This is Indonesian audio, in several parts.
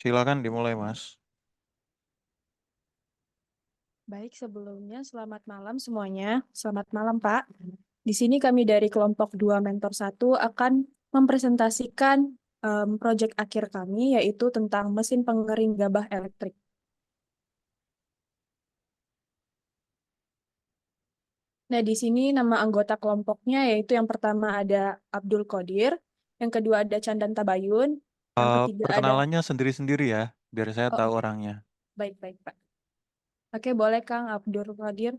Silakan dimulai, Mas. Baik, sebelumnya selamat malam semuanya. Selamat malam, Pak. Di sini kami dari kelompok 2 Mentor 1 akan mempresentasikan proyek akhir kami, yaitu tentang mesin pengering gabah elektrik. Nah, di sini nama anggota kelompoknya yaitu yang pertama ada Abdul Qadir, yang kedua ada Candan Tabayun, yang ketiga ada... Perkenalannya sendiri-sendiri ya, biar saya Oh, tahu oke. orangnya. Baik-baik, Pak. Oke, boleh Kang Abdul Qadir.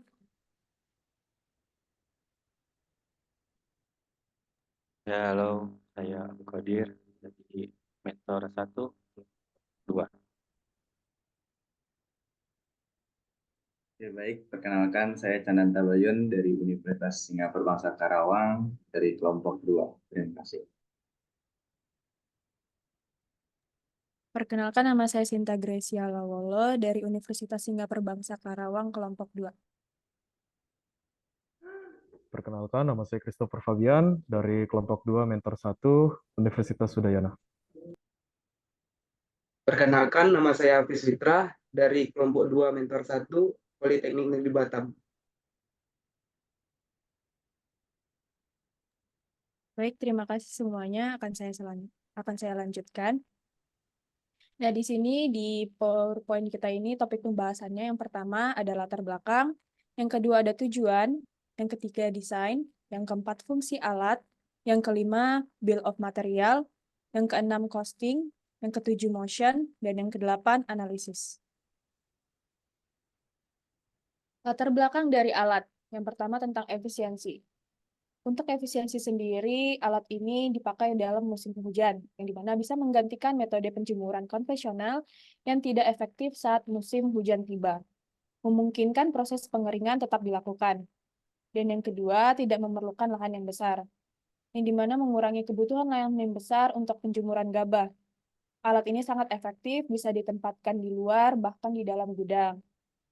Ya, halo, saya Kodir dari Mentor 1, 2. Ya, baik, perkenalkan saya Candan Tabayun dari Universitas Singapura Bangsa Karawang dari kelompok 2. Terima kasih. Perkenalkan, nama saya Sinta Gracia Lawolo dari Universitas Singapura Bangsa Karawang, kelompok 2. Perkenalkan, nama saya Christopher Fabian dari kelompok 2 Mentor 1 Universitas Udayana. Perkenalkan, nama saya Hafiz Fitra dari kelompok 2 Mentor 1 Politeknik Negeri Batam. Baik, terima kasih semuanya. Akan saya lanjutkan. Nah, di sini di PowerPoint kita ini topik pembahasannya yang pertama ada latar belakang, yang kedua ada tujuan, yang ketiga desain, yang keempat fungsi alat, yang kelima bill of material, yang keenam costing, yang ketujuh motion, dan yang kedelapan analisis. Latar belakang dari alat. Yang pertama tentang efisiensi. Untuk efisiensi sendiri, alat ini dipakai dalam musim hujan, yang dimana bisa menggantikan metode penjemuran konvensional yang tidak efektif saat musim hujan tiba. Memungkinkan proses pengeringan tetap dilakukan. Dan yang kedua, tidak memerlukan lahan yang besar, yang dimana mengurangi kebutuhan lahan yang besar untuk penjemuran gabah. Alat ini sangat efektif, bisa ditempatkan di luar, bahkan di dalam gudang.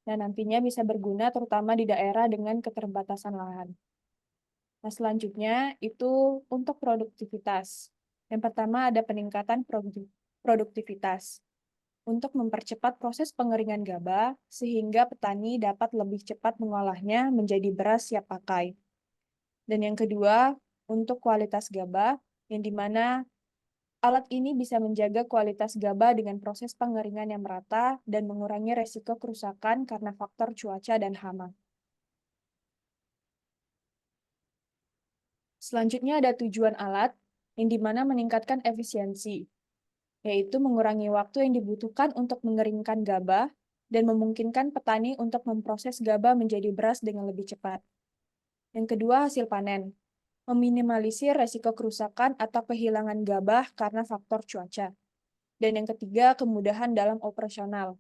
Dan nantinya bisa berguna terutama di daerah dengan keterbatasan lahan. Nah, selanjutnya itu untuk produktivitas. Yang pertama ada peningkatan produktivitas untuk mempercepat proses pengeringan gabah sehingga petani dapat lebih cepat mengolahnya menjadi beras siap pakai. Dan yang kedua, untuk kualitas gabah, yang dimana alat ini bisa menjaga kualitas gabah dengan proses pengeringan yang merata dan mengurangi resiko kerusakan karena faktor cuaca dan hama. Selanjutnya ada tujuan alat, yang dimana meningkatkan efisiensi, yaitu mengurangi waktu yang dibutuhkan untuk mengeringkan gabah dan memungkinkan petani untuk memproses gabah menjadi beras dengan lebih cepat. Yang kedua, hasil panen. Meminimalisir resiko kerusakan atau kehilangan gabah karena faktor cuaca. Dan yang ketiga, kemudahan dalam operasional,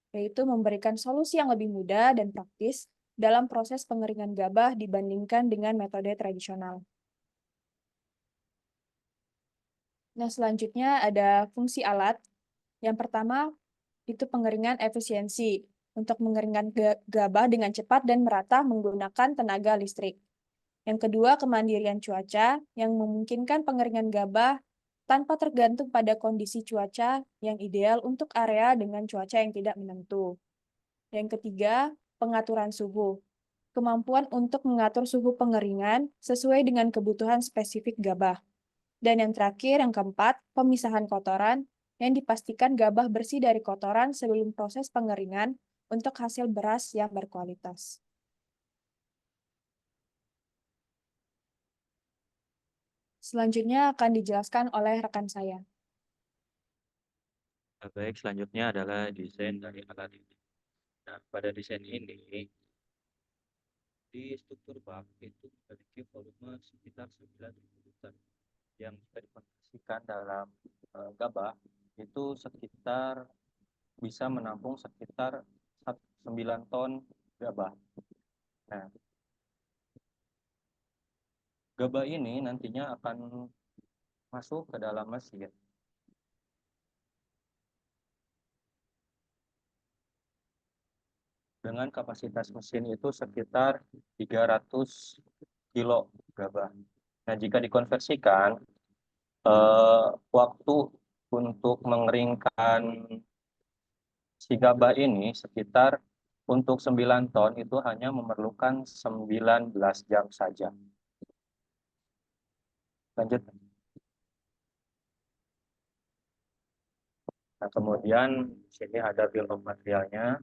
yaitu memberikan solusi yang lebih mudah dan praktis dalam proses pengeringan gabah dibandingkan dengan metode tradisional. Nah, selanjutnya ada fungsi alat. Yang pertama, itu pengeringan efisiensi untuk mengeringkan gabah dengan cepat dan merata menggunakan tenaga listrik. Yang kedua, kemandirian cuaca yang memungkinkan pengeringan gabah tanpa tergantung pada kondisi cuaca yang ideal untuk area dengan cuaca yang tidak menentu. Yang ketiga, pengaturan suhu. Kemampuan untuk mengatur suhu pengeringan sesuai dengan kebutuhan spesifik gabah. Dan yang terakhir, yang keempat, pemisahan kotoran yang dipastikan gabah bersih dari kotoran sebelum proses pengeringan untuk hasil beras yang berkualitas. Selanjutnya akan dijelaskan oleh rekan saya. Baik, selanjutnya adalah desain dari alat ini. Nah, pada desain ini, di struktur bak itu memiliki volume sekitar 9.000 liter yang bisa dikonversikan dalam gabah itu sekitar bisa menampung sekitar 9 ton gabah. Nah, gabah ini nantinya akan masuk ke dalam mesin dengan kapasitas mesin itu sekitar 300 kilo gabah. Nah, jika dikonversikan, waktu untuk untuk mengeringkan si gabah ini sekitar untuk 9 ton itu hanya memerlukan 19 jam saja. Lanjut. Nah, kemudian di sini ada bill of materialnya.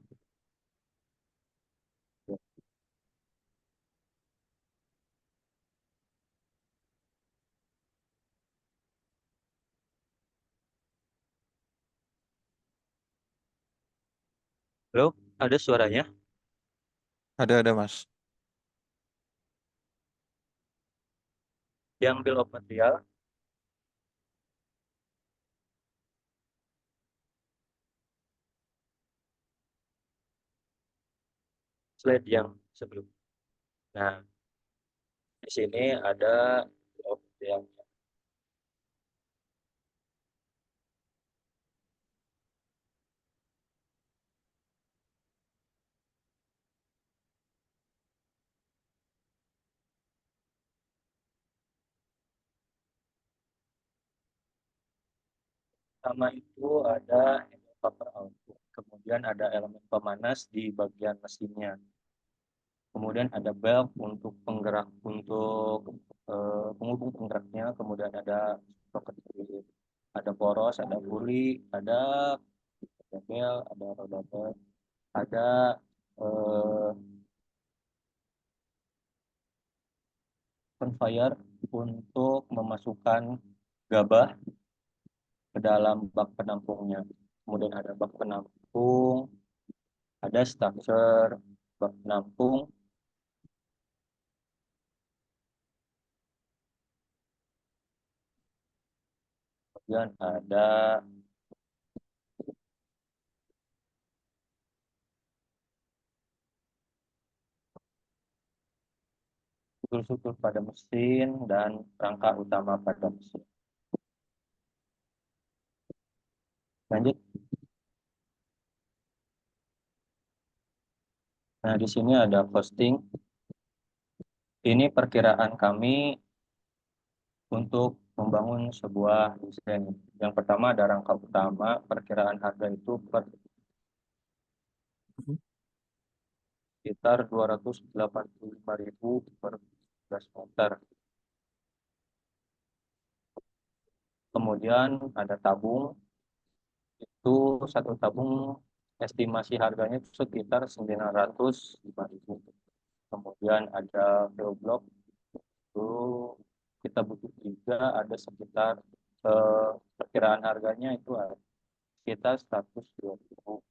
Halo, ada suaranya? Ada Mas. Yang bill of material slide yang sebelum. Nah, di sini ada bill of material. Pertama itu ada evaporator output, kemudian ada elemen pemanas di bagian mesinnya. Kemudian ada belt untuk penggerak penghubung penggeraknya, kemudian ada soket kecil, ada poros, ada puli, ada bel, ada roda bel, ada eh, conveyor untuk memasukkan gabah ke dalam bak penampungnya. Kemudian ada bak penampung, ada starter, bak penampung, kemudian ada struktur pada mesin dan rangka utama pada mesin. Lanjut. Nah, di sini ada costing. Ini perkiraan kami untuk membangun sebuah desain. Yang pertama ada rangka utama, perkiraan harga itu per sekitar 285.000 per 12 meter. Kemudian ada tabung, itu satu tabung estimasi harganya itu sekitar 905.000. Kemudian ada fuel block, itu kita butuh juga ada sekitar perkiraan harganya itu ada sekitar 120.000.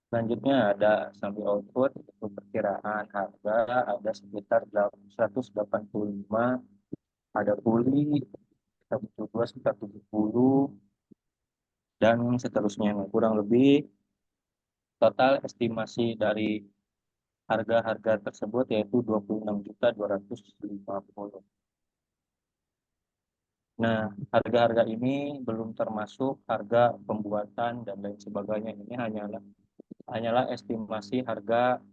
Selanjutnya ada sambil output, itu perkiraan harga ada sekitar 185, ada puli, kita butuh 2 sekitar 70, dan seterusnya. Kurang lebih total estimasi dari harga-harga tersebut yaitu 26.250. Nah, harga-harga ini belum termasuk harga pembuatan dan lain sebagainya. Ini hanyalah estimasi harga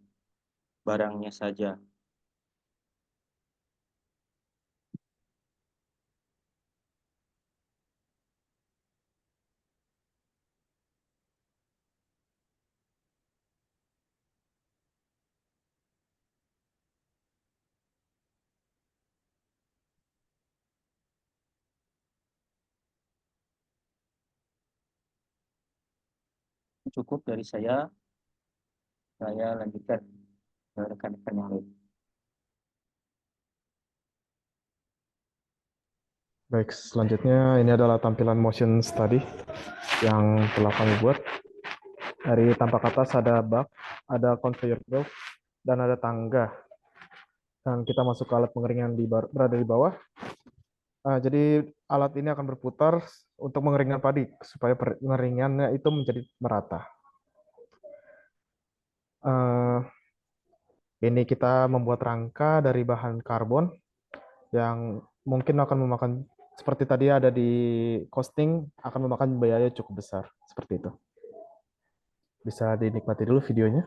barangnya saja. Cukup dari saya lanjutkan ke rekan-rekan yang lain. Baik, selanjutnya ini adalah tampilan motion study yang telah kami buat. Dari tampak atas ada bak, ada conveyor belt, dan ada tangga. Dan kita masuk ke alat pengeringan berada di bawah. Jadi alat ini akan berputar untuk mengeringkan padi supaya pengeringannya itu menjadi merata. Ini kita membuat rangka dari bahan karbon yang mungkin akan memakan, seperti tadi ada di costing, akan memakan biaya cukup besar. Seperti itu. Bisa dinikmati dulu videonya.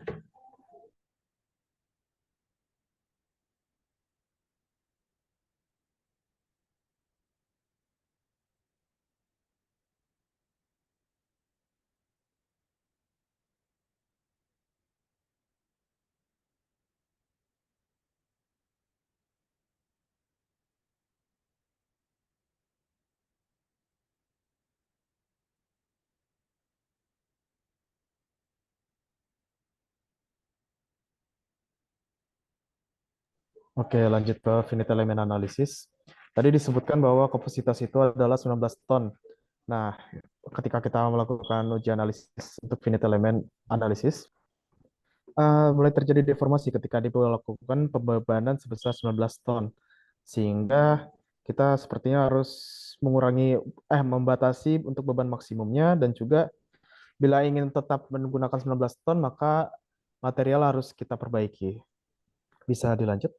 Oke, lanjut ke finite element analysis. Tadi disebutkan bahwa kapasitas itu adalah 19 ton. Nah, ketika kita melakukan uji analisis untuk finite element analysis, mulai terjadi deformasi ketika dilakukan pembebanan sebesar 19 ton. Sehingga kita sepertinya harus membatasi untuk beban maksimumnya, dan juga bila ingin tetap menggunakan 19 ton, maka material harus kita perbaiki. Bisa dilanjut?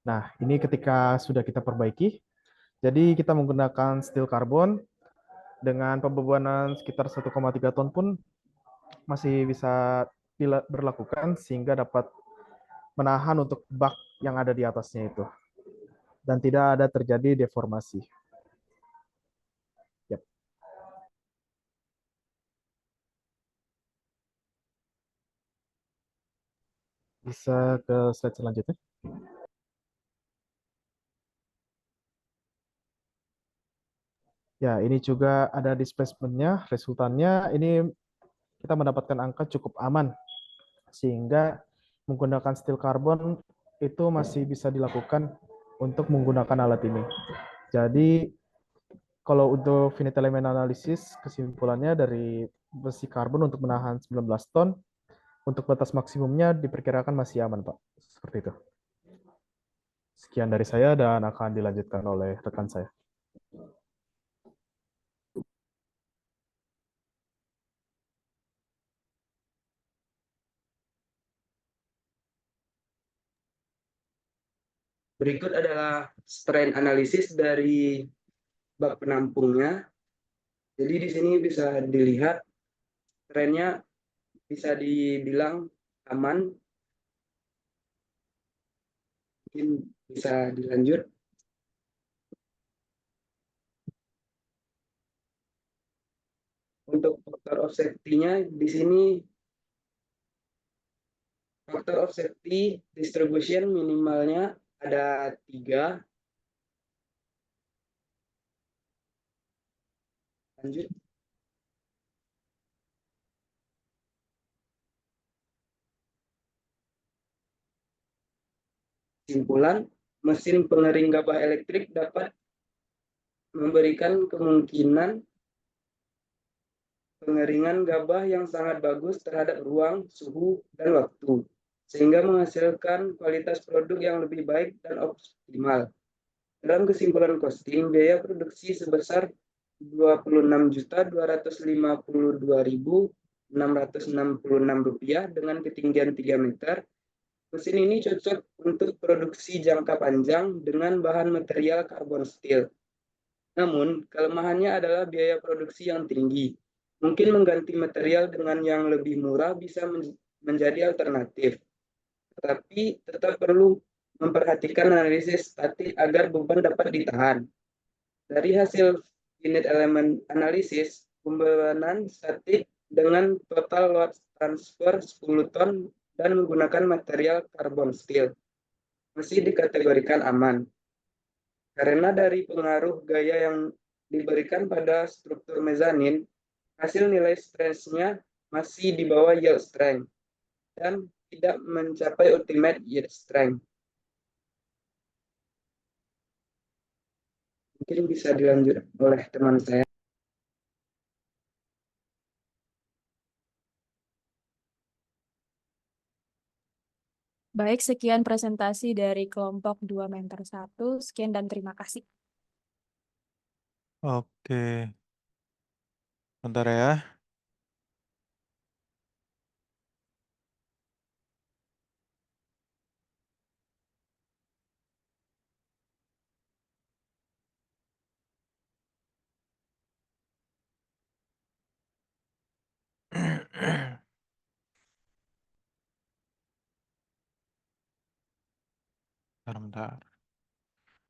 Nah, ini ketika sudah kita perbaiki, jadi kita menggunakan steel carbon dengan pembebanan sekitar 1,3 ton pun masih bisa berlakukan sehingga dapat menahan untuk bak yang ada di atasnya itu. Dan tidak ada terjadi deformasi. Yap. Bisa ke slide selanjutnya. Ya, ini juga ada displacement-nya, resultannya ini kita mendapatkan angka cukup aman, sehingga menggunakan steel carbon itu masih bisa dilakukan untuk menggunakan alat ini. Jadi, kalau untuk finite element analysis, kesimpulannya dari besi karbon untuk menahan 19 ton, untuk batas maksimumnya diperkirakan masih aman, Pak. Seperti itu. Sekian dari saya dan akan dilanjutkan oleh rekan saya. Berikut adalah strain analisis dari bak penampungnya. Jadi di sini bisa dilihat strainnya bisa dibilang aman. Mungkin bisa dilanjut. Untuk faktor of safety-nya di sini faktor of safety distribution minimalnya ada 3. Lanjut. Kesimpulan, mesin pengering gabah elektrik dapat memberikan kemungkinan pengeringan gabah yang sangat bagus terhadap ruang, suhu, dan waktu, sehingga menghasilkan kualitas produk yang lebih baik dan optimal. Dalam kesimpulan costing, biaya produksi sebesar Rp26.252.666 dengan ketinggian 3 meter. Mesin ini cocok untuk produksi jangka panjang dengan bahan material karbon steel. Namun, kelemahannya adalah biaya produksi yang tinggi. Mungkin mengganti material dengan yang lebih murah bisa menjadi alternatif. Tetapi tetap perlu memperhatikan analisis statik agar beban dapat ditahan. Dari hasil unit elemen analisis, pembebanan statik dengan total load transfer 10 ton dan menggunakan material karbon steel masih dikategorikan aman. Karena dari pengaruh gaya yang diberikan pada struktur mezanin, hasil nilai stressnya masih di bawah yield strength dan tidak mencapai ultimate yield strength. Mungkin bisa dilanjut oleh teman saya. Baik, sekian presentasi dari kelompok 2 Mentor 1. Sekian dan terima kasih. Oke. Bentar ya. Bentar.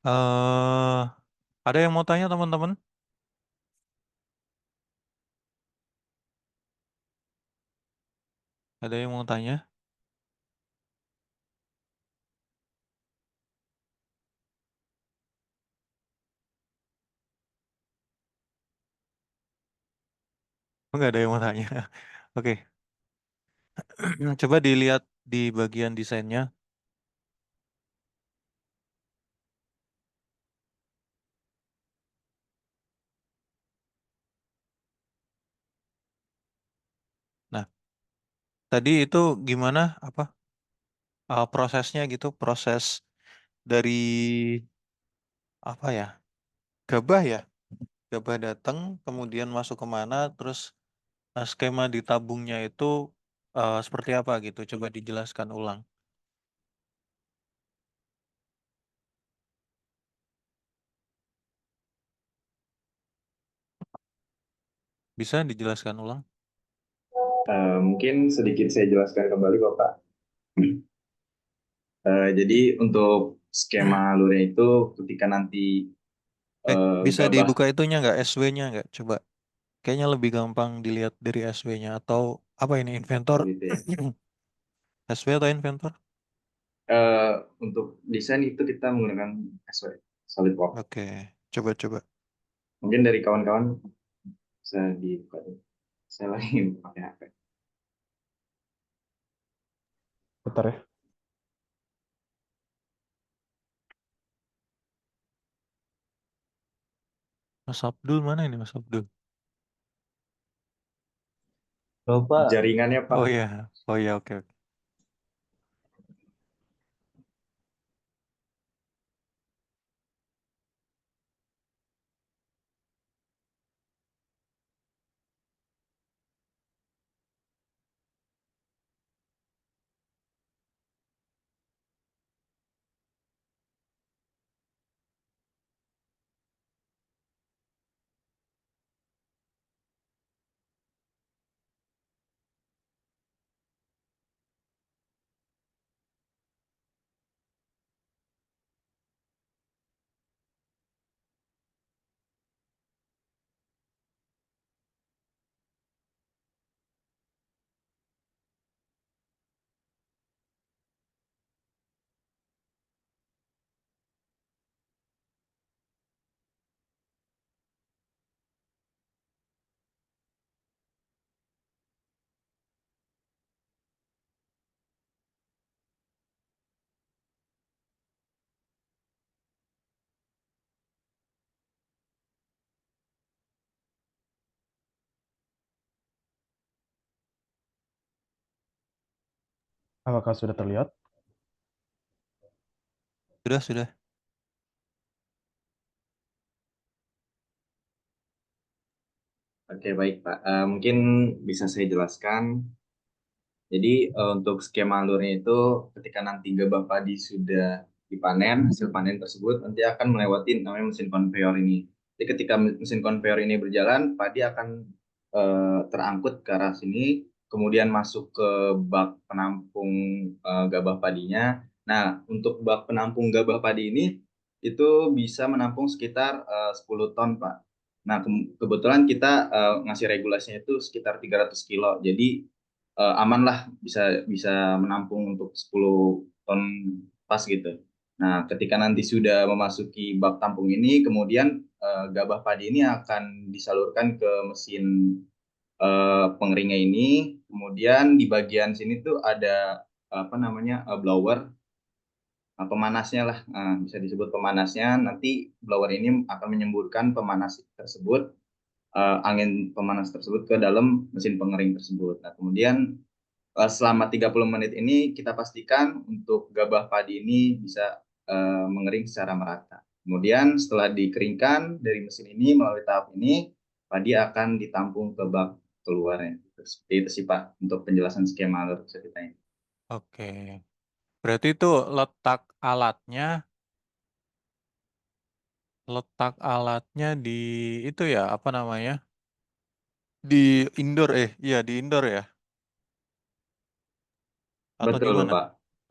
Eh, ada yang mau tanya teman-teman? Ada yang mau tanya? Enggak ada yang mau tanya. Oke, coba dilihat di bagian desainnya. Nah, tadi itu gimana apa prosesnya gitu, proses dari apa ya? Gabah ya. Gabah datang, kemudian masuk kemana, terus skema ditabungnya itu seperti apa gitu. Coba dijelaskan ulang. Bisa dijelaskan ulang? Mungkin sedikit saya jelaskan kembali Bapak. Jadi untuk skema alurnya itu ketika nanti Bisa gabah dibuka itunya nggak, SW-nya nggak? Coba. Kayaknya lebih gampang dilihat dari SW-nya atau apa ini inventor? gitu ya. SW atau inventor? Eh, untuk desain itu kita menggunakan SW, SolidWorks. Oke, coba-coba. Mungkin dari kawan-kawan bisa dibuka dulu. Saya lagi pakai HP. Bentar ya. Mas Abdul mana ini Mas Abdul? Bapak, Jaringannya Pak. Oh iya, oh iya, oke, oke. Apakah sudah terlihat? Sudah. Oke, baik Pak. Mungkin bisa saya jelaskan. Jadi untuk skema alurnya itu ketika nanti gabah padi sudah dipanen, hasil panen tersebut nanti akan melewati namanya mesin konveyor ini. Jadi ketika mesin konveyor ini berjalan, padi akan terangkut ke arah sini, kemudian masuk ke bak penampung gabah padinya. Nah, untuk bak penampung gabah padi ini itu bisa menampung sekitar 10 ton, Pak. Nah, kebetulan kita ngasih regulasinya itu sekitar 300 kilo. Jadi aman lah bisa bisa menampung untuk 10 ton pas gitu. Nah, ketika nanti sudah memasuki bak tampung ini, kemudian gabah padi ini akan disalurkan ke mesin pengeringnya ini. Kemudian di bagian sini tuh ada apa namanya blower, pemanasnya lah, bisa disebut pemanasnya. Nanti blower ini akan menyemburkan pemanas tersebut, angin pemanas tersebut ke dalam mesin pengering tersebut. Nah, kemudian selama 30 menit ini kita pastikan untuk gabah padi ini bisa mengering secara merata. Kemudian setelah dikeringkan dari mesin ini melalui tahap ini, padi akan ditampung ke bak keluarnya. Seperti itu sih Pak untuk penjelasan skema alur ceritanya. Oke. Berarti itu letak alatnya di itu ya, apa namanya? Di indoor iya di indoor ya. Atau Betul gimana? Pak.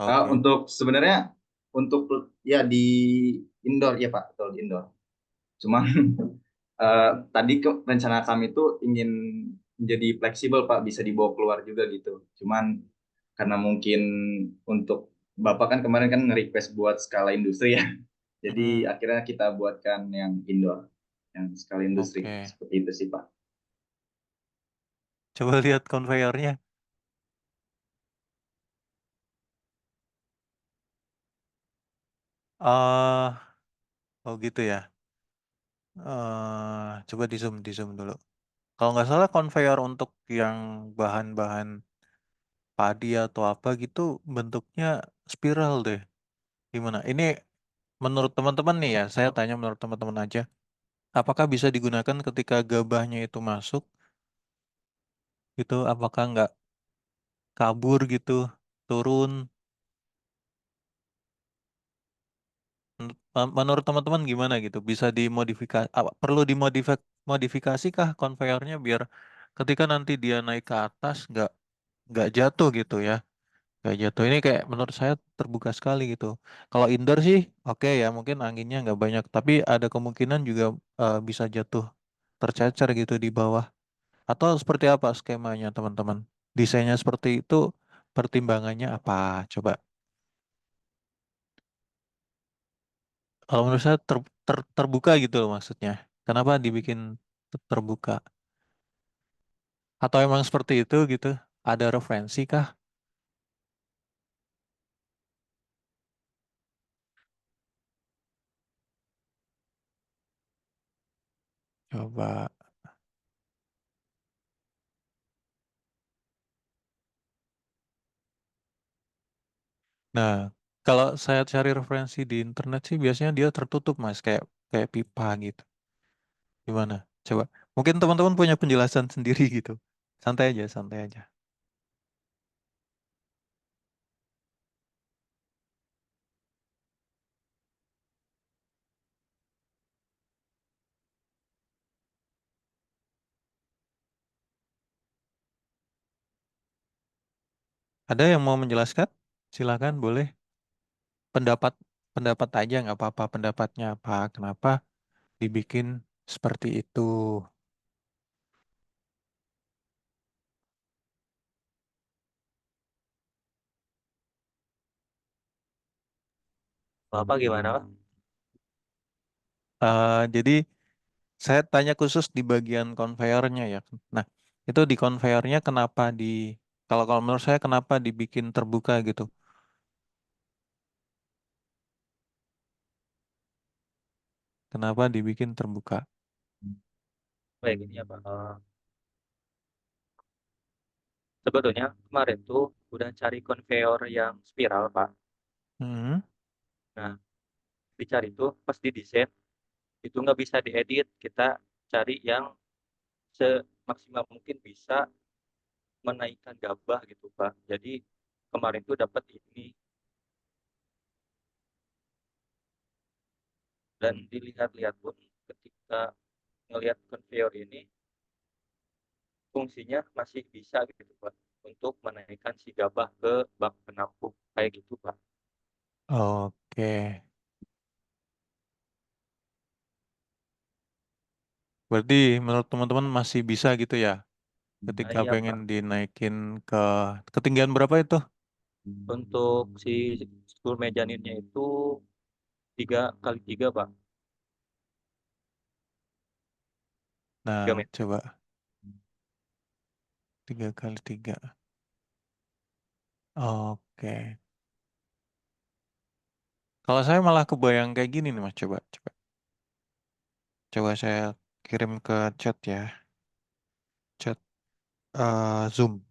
Oke. Untuk sebenarnya untuk ya di indoor ya Pak, betul di indoor. Cuman tadi rencana kami tuh ingin menjadi fleksibel Pak, bisa dibawa keluar juga gitu. Cuman karena mungkin untuk Bapak kan kemarin kan nge-request buat skala industri ya. Jadi akhirnya kita buatkan yang indoor, yang skala industri. Oke. Seperti itu sih Pak. Coba lihat konveyornya. eh oh gitu ya. Coba di zoom dulu. Kalau nggak salah konveyor untuk yang bahan-bahan padi atau apa gitu bentuknya spiral deh. Gimana? Ini menurut teman-teman nih ya, saya tanya menurut teman-teman aja. Apakah bisa digunakan ketika gabahnya itu masuk? Gitu, apakah nggak kabur gitu, turun? Menurut teman-teman gimana gitu? Bisa dimodifikasi? Perlu dimodifikasi kah konveyornya biar ketika nanti dia naik ke atas nggak jatuh gitu ya? Nggak jatuh. Ini kayak menurut saya terbuka sekali gitu. Kalau indoor sih oke ya, mungkin anginnya nggak banyak, tapi ada kemungkinan juga bisa jatuh tercecer gitu di bawah. Atau seperti apa skemanya teman-teman? Desainnya seperti itu, pertimbangannya apa? Coba. Kalau menurut saya terbuka gitu loh maksudnya. Kenapa dibikin terbuka? Atau emang seperti itu gitu? Ada referensi kah? Coba. Nah, kalau saya cari referensi di internet sih biasanya dia tertutup Mas, kayak kayak pipa gitu. Gimana? Coba. Mungkin teman-teman punya penjelasan sendiri gitu. Santai aja, santai aja. Ada yang mau menjelaskan? Silakan, boleh. Pendapat pendapat aja nggak apa-apa. Pendapatnya apa? Kenapa dibikin seperti itu? Bapak gimana, Pak? Jadi saya tanya khusus di bagian konveyornya ya. Nah, itu di konveyornya kenapa kalau kalau menurut saya kenapa dibikin terbuka gitu? Kenapa dibikin terbuka? Kayak gini ya, Pak. Sebetulnya kemarin tuh udah cari konveyor yang spiral, Pak. Hmm. Nah, dicari tuh pas didesain itu nggak bisa diedit. Kita cari yang semaksimal mungkin bisa menaikkan gabah gitu, Pak. Jadi kemarin tuh dapat ini dan dilihat-lihat pun ketika ngelihat konveyor ini fungsinya masih bisa gitu, Pak, untuk menaikkan si gabah ke bak penampung kayak gitu, Pak. Oke. Berarti menurut teman-teman masih bisa gitu ya? Nah, Ketika iya, pengen Pak. dinaikin ke ketinggian berapa itu? Untuk si spool mezaninnya itu 3x3, Pak. Nah, 3 meter. coba 3x3. Oke. Kalau saya malah kebayang kayak gini nih Mas. Coba, coba. Coba saya kirim ke chat ya. Chat Zoom.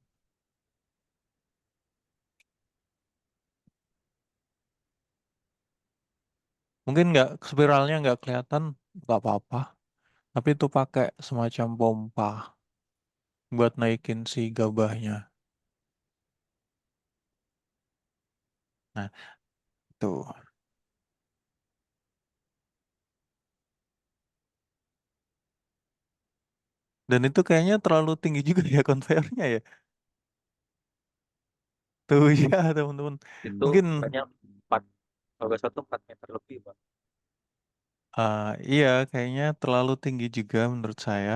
Mungkin nggak spiralnya nggak kelihatan, nggak apa-apa. Tapi itu pakai semacam pompa buat naikin si gabahnya. Nah, tuh. Dan itu kayaknya terlalu tinggi juga ya konveyornya ya. Tuh ya teman-teman. Itu Mungkin banyak 4. Kalau nggak salah tuh 4 meter lebih, Pak. Iya, kayaknya terlalu tinggi juga menurut saya.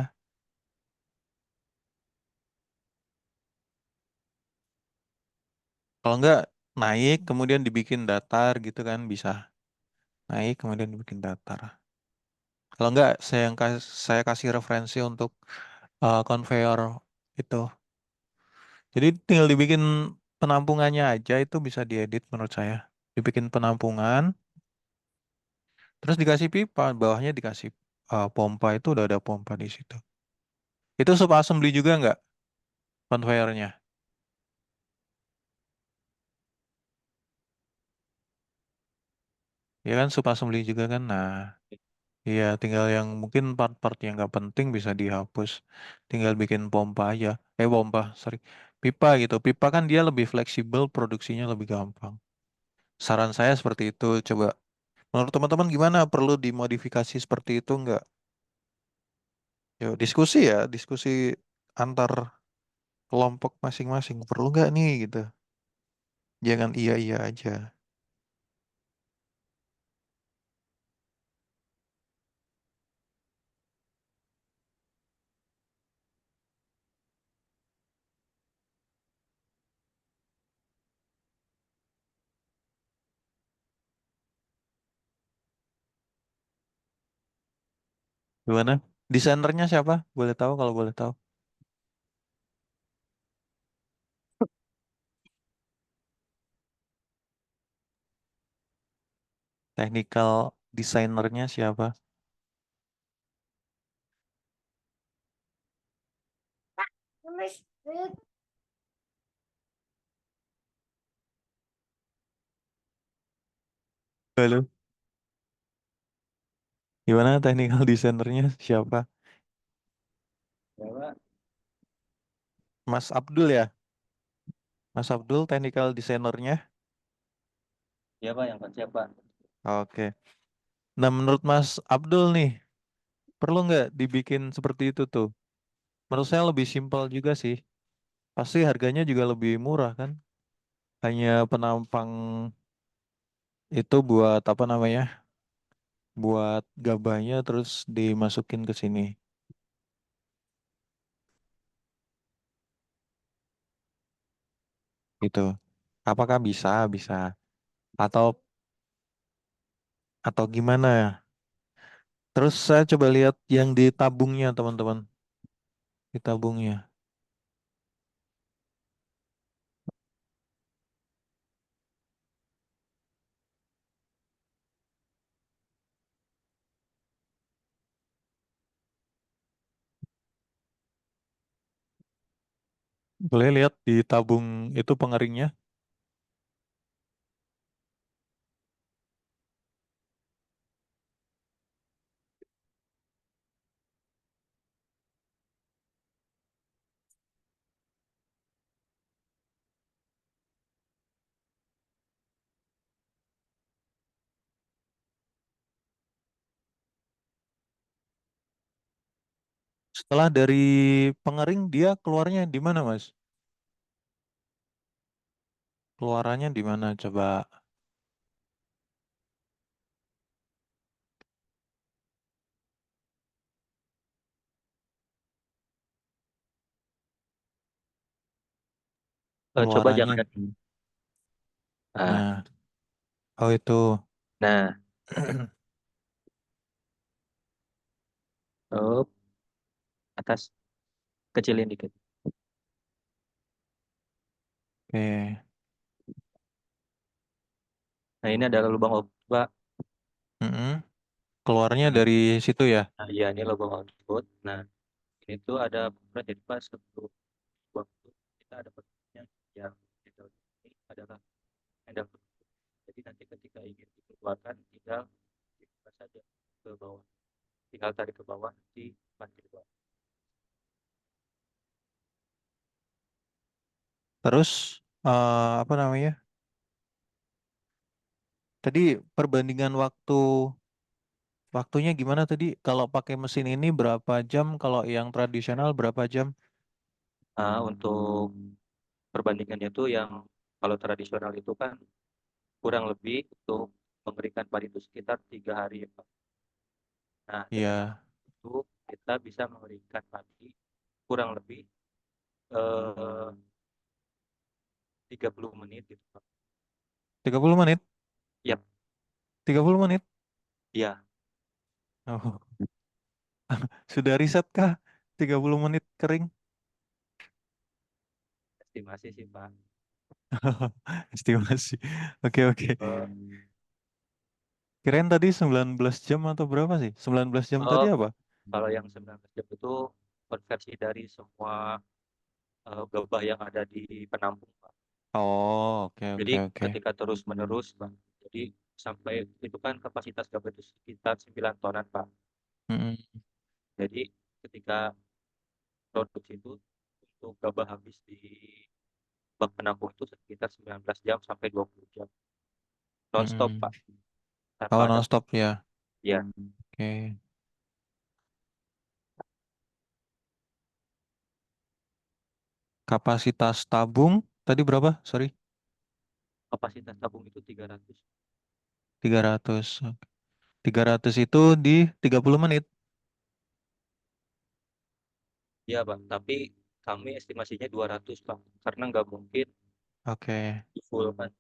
Kalau nggak naik, kemudian dibikin datar gitu kan bisa. Naik, kemudian dibikin datar. Kalau nggak, saya kasih referensi untuk conveyor itu. Jadi tinggal dibikin penampungannya aja, itu bisa diedit menurut saya. Dibikin penampungan, terus dikasih pipa, bawahnya dikasih pompa, itu udah ada pompa di situ. Itu sub assembly juga nggak conveyornya? Ya kan sub assembly juga kan. Nah, iya tinggal yang mungkin part-part yang nggak penting bisa dihapus. Tinggal bikin pompa aja. Pompa, sorry. Pipa gitu. Pipa kan dia lebih fleksibel, produksinya lebih gampang. Saran saya seperti itu. Coba menurut teman-teman gimana? Perlu dimodifikasi seperti itu nggak? Yuk, diskusi ya, diskusi antar kelompok masing-masing. Perlu nggak nih gitu? Jangan iya-iya aja. Gimana? Desainernya siapa? Boleh tahu kalau boleh tahu. Technical desainernya siapa? Halo. Gimana technical desainernya siapa? Ya, Pak. Mas Abdul ya? Mas Abdul technical desainernya? Ya, Pak, yang konsep, Pak. Oke. Nah, menurut Mas Abdul nih, perlu nggak dibikin seperti itu tuh? Menurut saya lebih simpel juga sih. Pasti harganya juga lebih murah kan? Hanya penampang itu buat apa namanya? Buat gabahnya terus dimasukin ke sini. Gitu. Apakah bisa? Bisa. Atau gimana ya? Terus saya coba lihat yang di tabungnya, teman-teman. Di tabungnya. Boleh lihat di tabung itu pengeringnya. Setelah dari pengering dia keluarnya di mana, Mas? Keluarannya di mana coba? Coba Keluarannya. jangan. Nah, Nah, oh itu. nah, oh, atas kecilin dikit. Oke. Nah, ini adalah lubang output, Pak. Mm-mm. Keluarnya Ini, dari situ ya. nah, ya, ini lubang output. Nah, ini tuh ada jadi pas sebelum waktu kita ada pertanyaan yang kita ini adalah ada. Jadi nanti ketika ingin dikeluarkan tinggal dibuka saja ke bawah. Tinggal tarik ke bawah di pantai bawah. Terus apa namanya? Tadi perbandingan waktunya gimana tadi? Kalau pakai mesin ini berapa jam? Kalau yang tradisional berapa jam? Untuk perbandingannya tuh yang kalau tradisional itu kan kurang lebih untuk memberikan ban itu sekitar 3 hari ya, Pak. Nah, Iya. dengan itu kita bisa memberikan lagi kurang lebih eh, 30 menit gitu, Pak. 30 menit. Yap, 30 menit. iya, Oh. Sudah riset kah? 30 menit kering? estimasi sih, Pak. Estimasi. Oke, oke. Eh, Kirain tadi 19 jam atau berapa sih? 19 jam tadi oh, apa? kalau yang 19 jam itu konversi dari semua gabah yang ada di penampung, Pak. Oh, oke, Jadi oke, oke. ketika terus-menerus, Pak. Jadi sampai itu kan kapasitas gabah itu sekitar 9 tonan, Pak. Mm-mm. Jadi ketika produksi itu untuk gabah habis di bak penampung itu sekitar 19 jam sampai 20 jam. Non-stop, Mm-mm. Pak. Tanpa Oh, ada, non-stop ya. ya, Oke. Kapasitas tabung tadi berapa? Sorry, kapasitas tabung itu 300. 300. 300 itu di 30 menit. Iya, Pak. Tapi kami estimasinya 200, Pak. Karena nggak mungkin Oke. full, kan.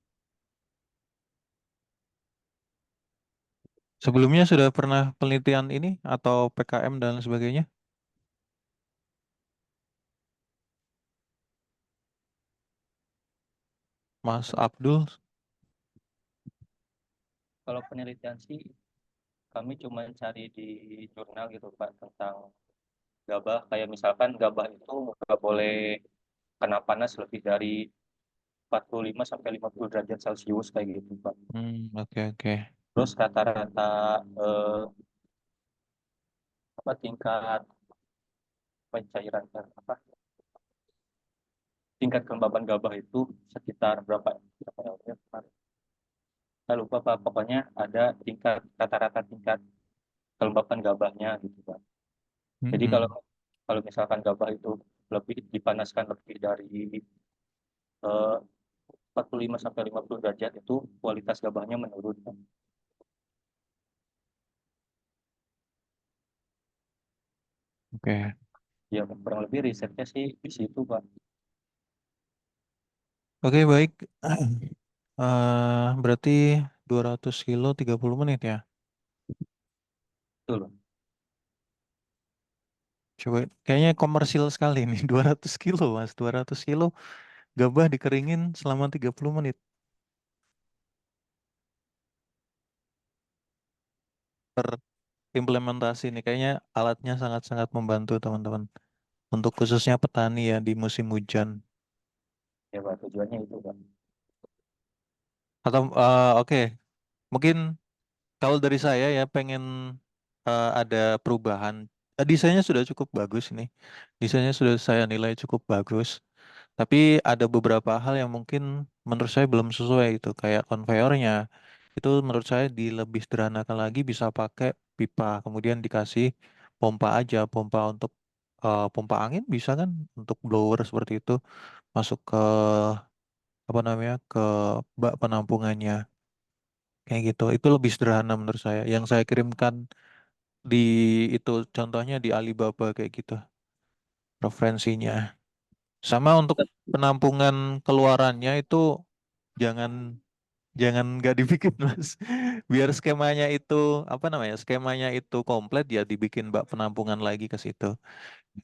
Sebelumnya sudah pernah penelitian ini atau PKM dan sebagainya? Mas Abdul? Kalau penelitian sih kami cuma cari di jurnal gitu, Pak, tentang gabah. Kayak misalkan gabah itu nggak boleh kena panas lebih dari 45 sampai 50 derajat Celcius kayak gitu, Pak. Oke, oke. Terus rata-rata eh, apa tingkat pencairan apa tingkat kelembaban gabah itu sekitar berapa ya? Saya lupa, Pak. Pokoknya ada tingkat rata-rata tingkat kelembapan gabahnya gitu, Pak. Jadi kalau Mm-mm. kalau misalkan gabah itu lebih dipanaskan lebih dari eh, 45 sampai 50 derajat itu kualitas gabahnya menurun, Pak. Oke. Ya, kurang lebih risetnya sih di situ, Pak. Oke, baik. Berarti 200 kilo 30 menit ya. Betul. Coba kayaknya komersil sekali nih 200 kilo, Mas. 200 kilo gabah dikeringin selama 30 menit. Implementasi nih kayaknya alatnya sangat-sangat membantu teman-teman. Untuk khususnya petani ya di musim hujan. Ya, Pak, tujuannya itu, Pak. Atau oke, mungkin kalau dari saya ya pengen ada perubahan. Desainnya sudah cukup bagus ini. Desainnya sudah saya nilai cukup bagus. Tapi ada beberapa hal yang mungkin menurut saya belum sesuai itu. Kayak konveyornya. Itu menurut saya di lebih sederhanakan lagi bisa pakai pipa. Kemudian dikasih pompa aja. Pompa untuk pompa angin bisa kan. Untuk blower seperti itu. Masuk ke apa namanya ke bak penampungannya. Kayak gitu. Itu lebih sederhana menurut saya. Yang saya kirimkan di itu contohnya di Alibaba kayak gitu referensinya. Sama untuk penampungan keluarannya itu jangan jangan nggak dibikin Mas. Biar skemanya itu apa namanya? Skemanya itu komplit ya dibikin bak penampungan lagi ke situ.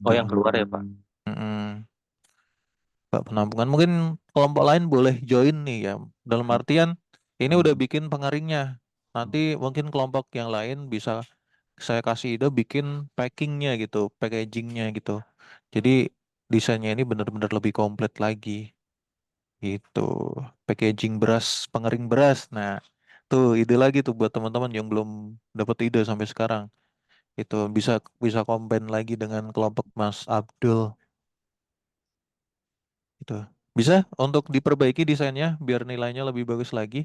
Oh, Gitu. yang keluar ya, Pak. Mm-mm. Bak penampungan mungkin kelompok lain boleh join nih ya. Dalam artian ini udah bikin pengeringnya. Nanti mungkin kelompok yang lain bisa saya kasih ide bikin packingnya gitu, packagingnya gitu. Jadi desainnya ini benar-benar lebih komplit lagi gitu. Packaging beras, pengering beras. Nah, tuh ide lagi tuh buat teman-teman yang belum dapat ide sampai sekarang. Itu bisa bisa combine lagi dengan kelompok Mas Abdul gitu. Bisa untuk diperbaiki desainnya biar nilainya lebih bagus lagi.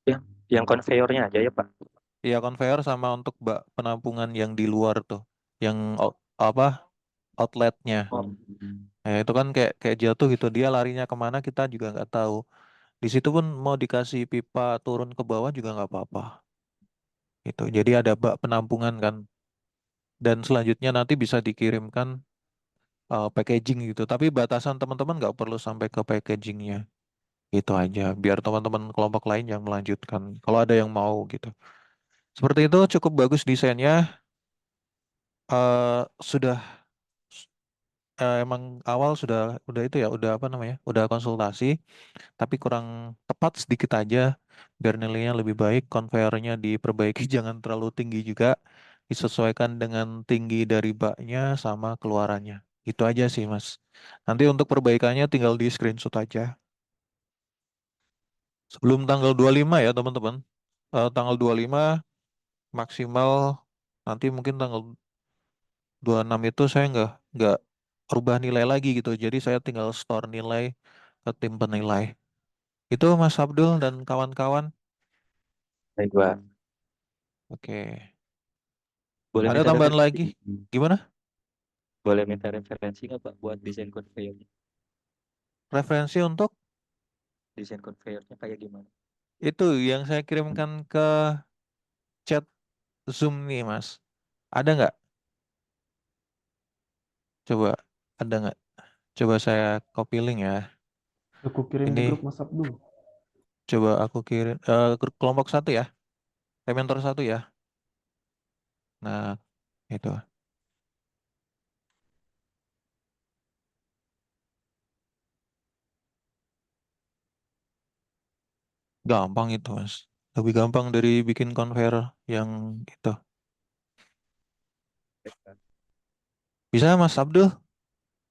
Ya, yang konveyornya aja ya, Pak. Ya conveyor sama untuk bak penampungan yang di luar tuh, yang apa outletnya. Oh, Itu kan kayak kayak jatuh gitu dia larinya kemana kita juga nggak tahu. Di situ pun mau dikasih pipa turun ke bawah juga nggak apa-apa. Gitu. Jadi ada bak penampungan kan. Dan selanjutnya nanti bisa dikirimkan packaging gitu. Tapi batasan teman-teman nggak perlu sampai ke packagingnya. Itu aja. Biar teman-teman kelompok lain yang melanjutkan. Kalau ada yang mau gitu. Seperti itu cukup bagus desainnya. Sudah emang awal sudah itu ya, udah apa namanya? Udah konsultasi, tapi kurang tepat sedikit aja biar nilainya lebih baik, conveyornya diperbaiki jangan terlalu tinggi juga, disesuaikan dengan tinggi dari baknya sama keluarannya. Itu aja sih, Mas. Nanti untuk perbaikannya tinggal di screenshot aja. Sebelum tanggal 25 ya, teman-teman. Tanggal 25 maksimal nanti mungkin tanggal 26 itu saya nggak rubah nilai lagi gitu. Jadi saya tinggal store nilai ke tim penilai. Itu Mas Abdul dan kawan-kawan. Baik, Pak. Oke. Boleh Ada minta tambahan referensi? lagi? Gimana? Boleh minta referensi nggak, Pak, buat desain conveyor? Referensi untuk Desain conveyornya kayak gimana? itu yang saya kirimkan ke chat Zoom nih, Mas. Ada nggak? Coba, ada nggak? Coba saya copy link ya. Aku kirim di grup Ini Mas Abdul. coba aku kirim kelompok satu ya, mentor satu ya. Nah, itu gampang itu, Mas. Lebih gampang dari bikin conveyor yang itu. Baik, Pak. Bisa, Mas Abdul,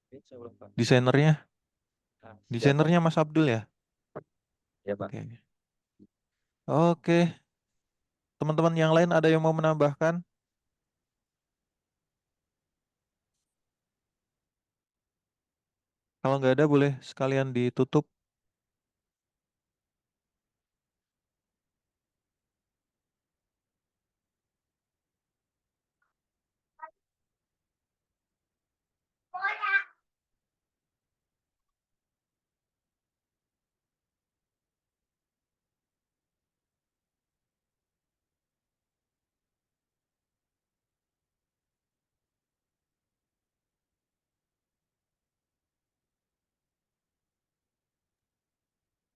Insya Allah, Pak. desainernya, Ah, siap, Pak. desainernya Mas Abdul ya. Ya, Pak. Oke, oke. Teman-teman yang lain ada yang mau menambahkan? Kalau nggak ada, boleh sekalian ditutup.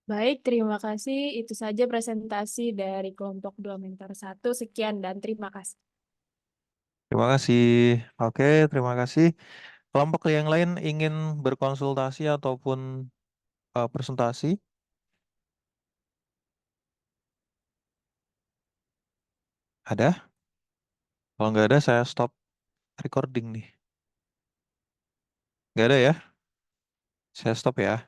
Baik, terima kasih. Itu saja presentasi dari kelompok 2 mentor 1. Sekian dan terima kasih. Terima kasih. Oke, terima kasih. Kelompok yang lain ingin berkonsultasi ataupun presentasi? Ada? Kalau nggak ada, saya stop recording nih. Nggak ada ya? Saya stop ya.